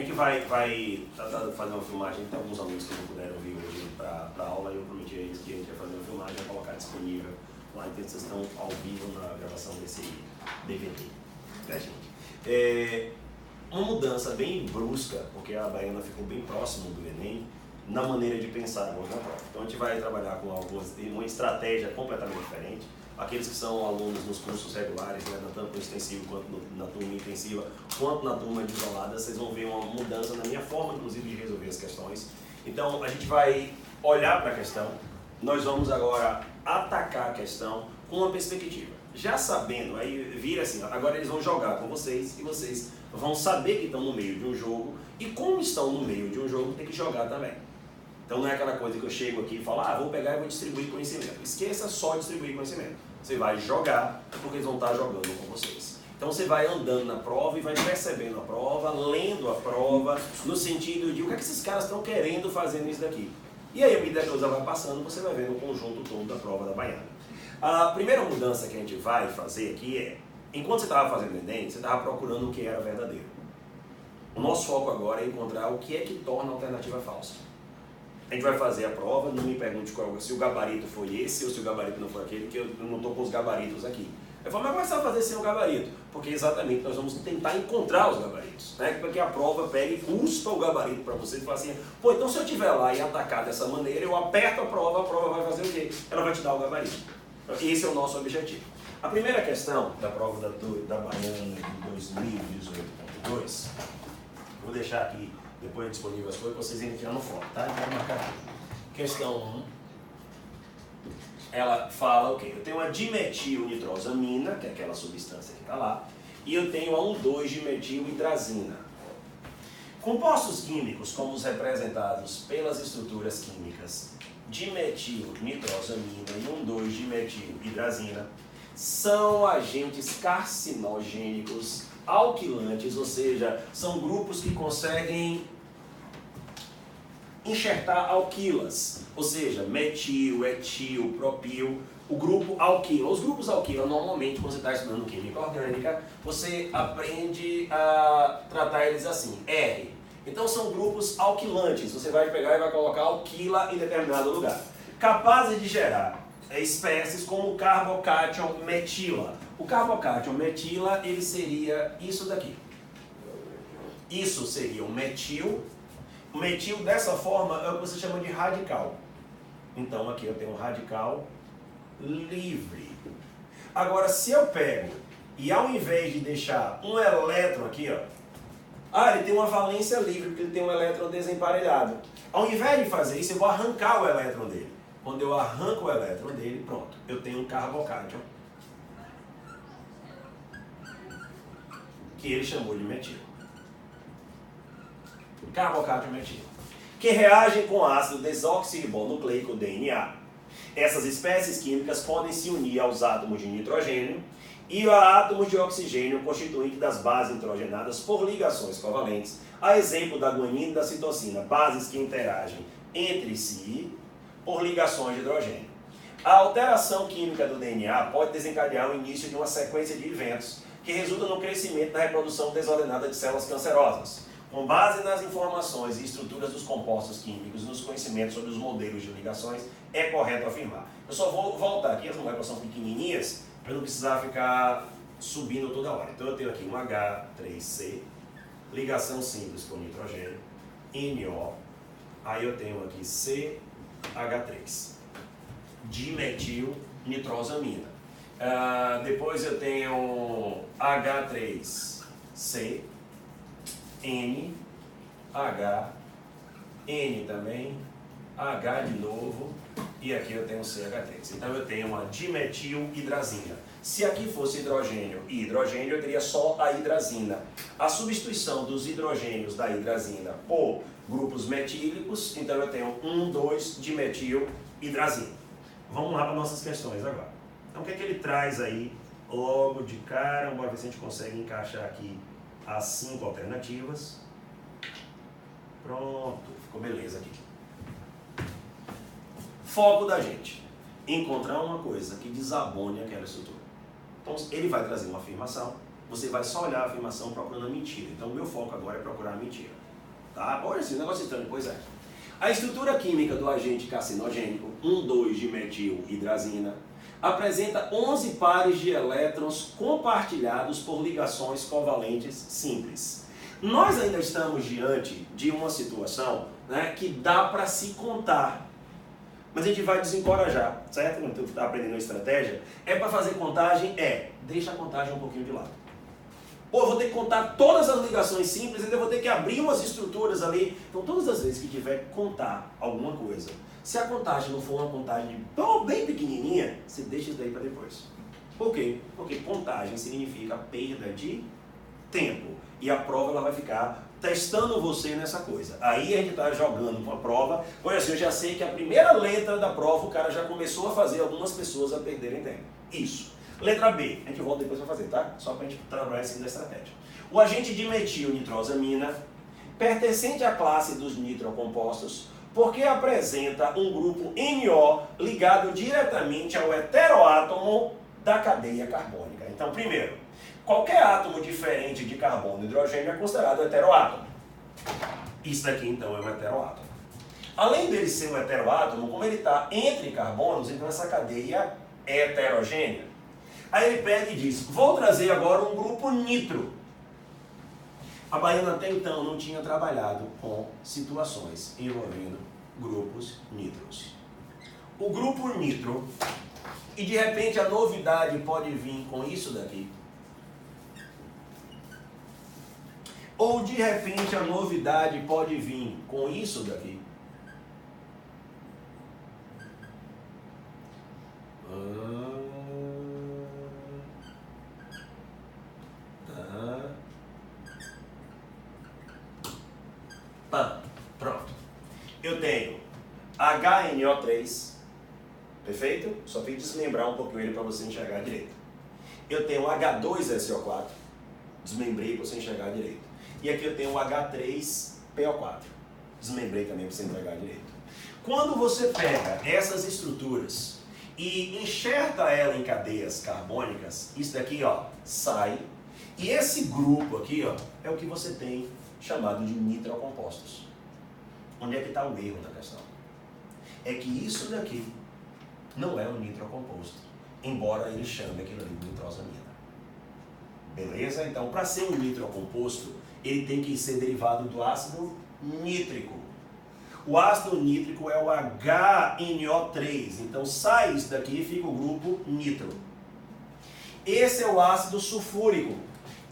gente vai fazer uma filmagem, tem alguns alunos que não puderam vir hoje para a aula e eu prometi a eles que a gente ia fazer uma filmagem e colocar disponível lá, então vocês estão ao vivo na gravação desse DVD, né, gente? Uma mudança bem brusca, porque a Baiana ficou bem próximo do Enem, na maneira de pensar agora na prova. Então a gente vai trabalhar com uma estratégia completamente diferente. Aqueles que são alunos nos cursos regulares, né, tanto no extensivo quanto na turma intensiva, quanto na turma de isolada, vocês vão ver uma mudança na minha forma, inclusive, de resolver as questões. Então a gente vai olhar para a questão, nós vamos agora atacar a questão com uma perspectiva. Já sabendo, aí vira assim, agora eles vão jogar com vocês e vocês vão saber que estão no meio de um jogo e como estão no meio de um jogo tem que jogar também. Então não é aquela coisa que eu chego aqui e falo, vou pegar e vou distribuir conhecimento. Esqueça só distribuir conhecimento. Você vai jogar porque eles vão estar jogando com vocês. Então você vai andando na prova e vai percebendo a prova, lendo a prova, no sentido de o que é que esses caras estão querendo fazer nisso daqui. E aí, à medida que a coisa vai passando, você vai vendo o conjunto todo da prova da Baiana. A primeira mudança que a gente vai fazer aqui é, enquanto você estava fazendo o Enem, você estava procurando o que era verdadeiro. O nosso foco agora é encontrar o que é que torna a alternativa falsa. A gente vai fazer a prova, não me pergunte se o gabarito foi esse ou se o gabarito não foi aquele, que eu não estou com os gabaritos aqui. Eu falo, mas como é que você vai fazer sem o gabarito? Porque exatamente nós vamos tentar encontrar os gabaritos, né? Para que a prova pegue e cuspa o gabarito para você e fala assim, pô, então se eu estiver lá e atacar dessa maneira, eu aperto a prova vai fazer o quê? Ela vai te dar o gabarito. Esse é o nosso objetivo. A primeira questão da prova da Baiana de 2018.2, vou deixar aqui depois disponível as coisas para vocês irem tirando foto, tá? Então, marcar aqui. Questão 1, ela fala o quê? Eu tenho uma dimetilnitrosamina, que é aquela substância que está lá, e eu tenho a 1,2-dimetilhidrazina. Compostos químicos, como os representados pelas estruturas químicas dimetilnitrosamina e 1,2-dimetilhidrazina, são agentes carcinogênicos alquilantes, ou seja, são grupos que conseguem enxertar alquilas, ou seja, metil, etil, propil, o grupo alquila. Os grupos alquila, normalmente, quando você está estudando química orgânica, você aprende a tratar eles assim, R. Então são grupos alquilantes, você vai pegar e vai colocar alquila em determinado lugar, capazes de gerar espécies como o carbocátion metila. O carbocátion metila, ele seria isso daqui. Isso seria um metil. O metil, dessa forma, é o que você chama de radical. Então, aqui eu tenho um radical livre. Agora, se eu pego e ao invés de deixar um elétron aqui, ele tem uma valência livre, porque ele tem um elétron desemparelhado. Ao invés de fazer isso, eu vou arrancar o elétron dele. Quando eu arranco o elétron dele, pronto, eu tenho um carbocátion, que ele chamou de metil. Carbocátion metil, que reagem com ácido desoxirribonucleico DNA. Essas espécies químicas podem se unir aos átomos de nitrogênio e a átomos de oxigênio constituintes das bases nitrogenadas por ligações covalentes, a exemplo da guanina e da citosina, bases que interagem entre si por ligações de hidrogênio. A alteração química do DNA pode desencadear o início de uma sequência de eventos que resulta no crescimento da reprodução desordenada de células cancerosas. Com base nas informações e estruturas dos compostos químicos e nos conhecimentos sobre os modelos de ligações, é correto afirmar. Eu só vou voltar aqui, as moléculas são pequenininhas, para não precisar ficar subindo toda hora. Então eu tenho aqui um H3C, ligação simples com nitrogênio, NO, aí eu tenho aqui CH3, dimetilnitrosamina. Depois eu tenho H3C, N, H, N também, H de novo, e aqui eu tenho CH3. Então eu tenho uma dimetilhidrazina. Se aqui fosse hidrogênio e hidrogênio, eu teria só a hidrazina. A substituição dos hidrogênios da hidrazina por grupos metílicos, então eu tenho 1,2-dimetilhidrazina. Vamos lá para nossas questões agora. Então o que é que ele traz aí logo de cara? Bora ver se a gente consegue encaixar aqui as 5 alternativas. Pronto, ficou beleza aqui. Foco da gente: encontrar uma coisa que desabone aquela estrutura. Então ele vai trazer uma afirmação, você vai só olhar a afirmação procurando a mentira. Então o meu foco agora é procurar a mentira. Tá? Olha esse negócio estranho, pois é. A estrutura química do agente carcinogênico, 1,2-dimetilhidrazina, apresenta 11 pares de elétrons compartilhados por ligações covalentes simples. Nós ainda estamos diante de uma situação, né, que dá para se contar. Mas a gente vai desencorajar, certo? Quando tu está aprendendo a estratégia, é para fazer contagem? Deixa a contagem um pouquinho de lado. Ou eu vou ter que contar todas as ligações simples, ainda vou ter que abrir umas estruturas ali. Então, todas as vezes que tiver que contar alguma coisa, se a contagem não for uma contagem bem pequenininha, você deixa isso daí para depois. Por quê? Porque contagem significa perda de tempo. E a prova ela vai ficar testando você nessa coisa. Aí a gente está jogando uma prova. Olha assim, eu já sei que a primeira letra da prova o cara já começou a fazer algumas pessoas a perderem tempo. Isso. Letra B, a gente volta depois para fazer, tá? Só para a gente trabalhar assim da estratégia. O agente dimetilnitrosamina, pertencente à classe dos nitrocompostos, porque apresenta um grupo NO ligado diretamente ao heteroátomo da cadeia carbônica. Então, primeiro, qualquer átomo diferente de carbono e hidrogênio é considerado heteroátomo. Isso daqui, então, é um heteroátomo. Além dele ser um heteroátomo, como ele está entre carbonos, então essa cadeia é heterogênea. Aí ele pega e diz, vou trazer agora um grupo nitro. A Baiana até então não tinha trabalhado com situações envolvendo grupos nitros. O grupo nitro, e de repente a novidade pode vir com isso daqui. Ou de repente a novidade pode vir com isso daqui. Pronto. Eu tenho HNO3, perfeito? Só tenho que desmembrar um pouquinho ele para você enxergar direito. Eu tenho H2SO4, desmembrei para você enxergar direito. E aqui eu tenho H3PO4, desmembrei também para você enxergar direito. Quando você pega essas estruturas e enxerta ela em cadeias carbônicas, isso daqui, ó, sai. E esse grupo aqui, ó, é o que você tem chamado de nitrocompostos. Onde é que está o erro da questão? É que isso daqui não é um nitrocomposto, embora ele chame aquilo ali de nitrosamina. Beleza? Então, para ser um nitrocomposto, ele tem que ser derivado do ácido nítrico. O ácido nítrico é o HNO3, então sai isso daqui e fica o grupo nitro. Esse é o ácido sulfúrico.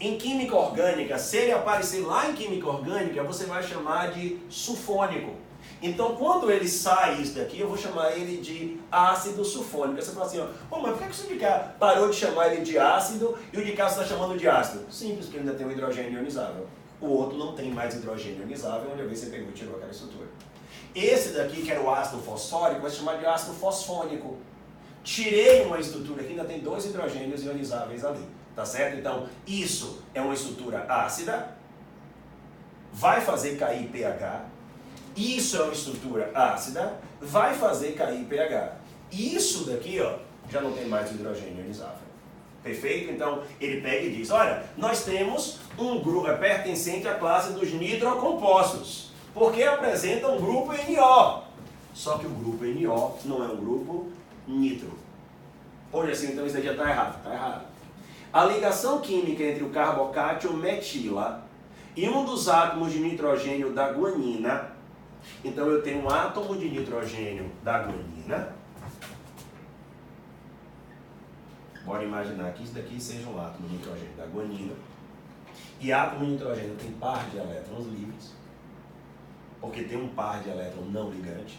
Em química orgânica, se ele aparecer lá em química orgânica, você vai chamar de sulfônico. Então, quando ele sai isso daqui, eu vou chamar ele de ácido sulfônico. Aí você fala assim, ó, mas por que você de cá parou de chamar ele de ácido e o de cá você está chamando de ácido? Simples, porque ainda tem o hidrogênio ionizável. O outro não tem mais hidrogênio ionizável, onde a vez você pegou e tirou aquela estrutura. Esse daqui, que era o ácido fosfórico, vai se chamar de ácido fosfônico. Tirei uma estrutura que ainda tem 2 hidrogênios ionizáveis ali. Tá certo? Então, isso é uma estrutura ácida, vai fazer cair pH. Isso é uma estrutura ácida, vai fazer cair pH. Isso daqui, ó, já não tem mais hidrogênio ionizável. Perfeito? Então, ele pega e diz, olha, nós temos um grupo pertencente à classe dos nitrocompostos, porque apresenta um grupo NO. Só que o grupo NO não é um grupo nitro. Olha assim, então isso aqui já está errado. Está errado. A ligação química entre o carbocátion metila e um dos átomos de nitrogênio da guanina. Então eu tenho um átomo de nitrogênio da guanina. Bora imaginar que isso daqui seja um átomo de nitrogênio da guanina. E átomo de nitrogênio tem par de elétrons livres, porque tem um par de elétron não ligante.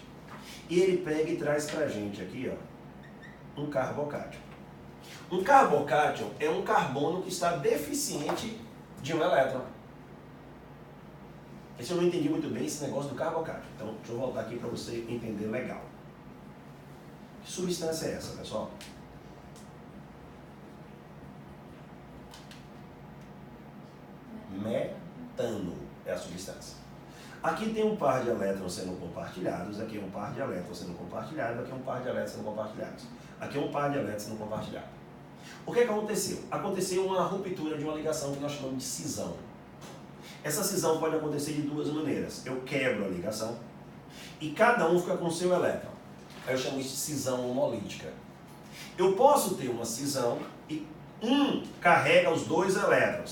E ele pega e traz pra gente aqui, ó, um carbocátion. Um carbocátion é um carbono que está deficiente de um elétron. Esse eu não entendi muito bem, esse negócio do carbocátion. Então, deixa eu voltar aqui para você entender legal. Que substância é essa, pessoal? Metano é a substância. Aqui tem um par de elétrons sendo compartilhados, aqui é um par de elétrons sendo compartilhados, aqui é um par de elétrons sendo compartilhados. Aqui é um par de elétrons sendo compartilhado. O que aconteceu? Aconteceu uma ruptura de uma ligação que nós chamamos de cisão. Essa cisão pode acontecer de duas maneiras. Eu quebro a ligação e cada um fica com o seu elétron. Aí eu chamo isso de cisão homolítica. Eu posso ter uma cisão e um carrega os dois elétrons.